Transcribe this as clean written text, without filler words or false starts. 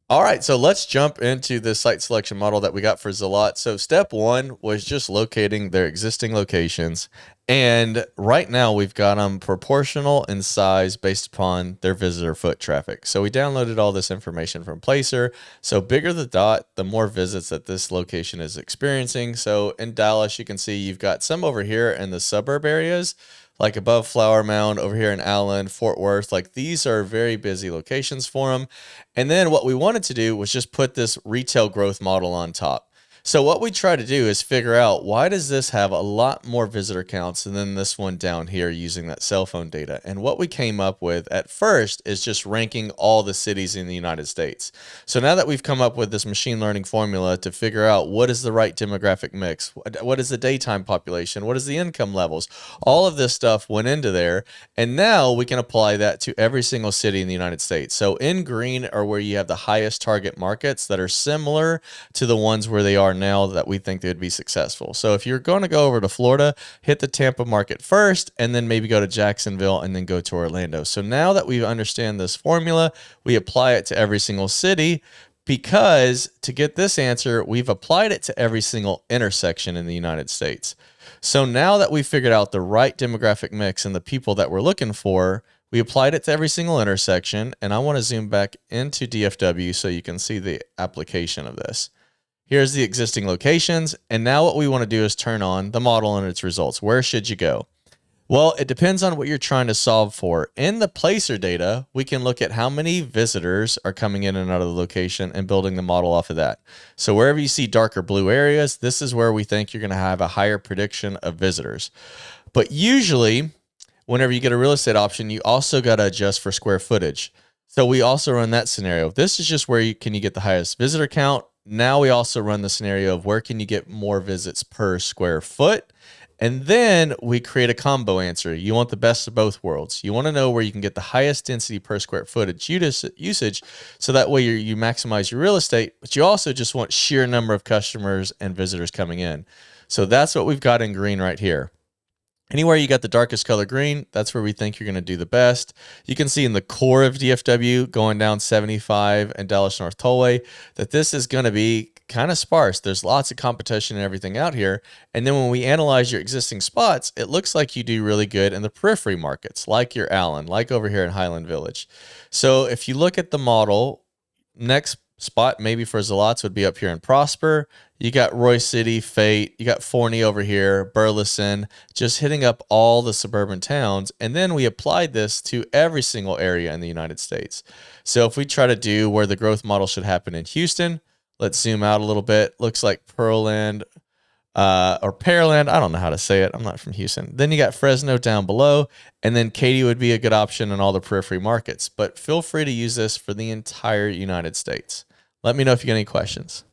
All right, so let's jump into the site selection model that we got for Zalat. So step one was just locating their existing locations. And right now we've got them proportional in size based upon their visitor foot traffic. So we downloaded all this information from Placer. So bigger the dot, the more visits that this location is experiencing. So in Dallas, you can see you've got some over here in the suburb areas, like above Flower Mound, over here in Allen, Fort Worth. Like these are very busy locations for them. And then what we wanted to do was just put this retail growth model on top. So what we try to do is figure out, why does this have a lot more visitor counts than this one down here using that cell phone data? And what we came up with at first is just ranking all the cities in the United States. So now that we've come up with this machine learning formula to figure out what is the right demographic mix, what is the daytime population, what is the income levels, all of this stuff went into there. And now we can apply that to every single city in the United States. So in green are where you have the highest target markets that are similar to the ones where they are now that we think they would be successful. So if you're going to go over to Florida, hit the Tampa market first, and then maybe go to Jacksonville and then go to Orlando. So now that we understand this formula, we apply it to every single city, because to get this answer, we've applied it to every single intersection in the United States. So now that we've figured out the right demographic mix and the people that we're looking for, we applied it to every single intersection. And I want to zoom back into DFW so you can see the application of this. Here's the existing locations. And now what we want to do is turn on the model and its results. Where should you go? Well, it depends on what you're trying to solve for. In the Placer data, we can look at how many visitors are coming in and out of the location and building the model off of that. So wherever you see darker blue areas, this is where we think you're going to have a higher prediction of visitors. But usually, whenever you get a real estate option, you also got to adjust for square footage. So we also run that scenario. This is just where you get the highest visitor count. Now we also run the scenario of where can you get more visits per square foot. And then we create a combo answer. You want the best of both worlds. You want to know where you can get the highest density per square footage usage, so that way you maximize your real estate, but you also just want sheer number of customers and visitors coming in. So that's what we've got in green right here. Anywhere you got the darkest color green, that's where we think you're going to do the best. You can see in the core of DFW going down 75 and Dallas North Tollway that this is going to be kind of sparse. There's lots of competition and everything out here. And then when we analyze your existing spots, it looks like you do really good in the periphery markets, like your Allen, like over here in Highland Village. So if you look at the model, next spot maybe for Zalots would be up here in Prosper. You got Roy City, Fate, you got Forney over here, Burleson, just hitting up all the suburban towns. And then we applied this to every single area in the United States. So if we try to do where the growth model should happen in Houston, let's zoom out a little bit. Looks like Pearland, or Pearland. I don't know how to say it. I'm not from Houston. Then you got Fresno down below, and then Katy would be a good option in all the periphery markets. But feel free to use this for the entire United States. Let me know if you get any questions.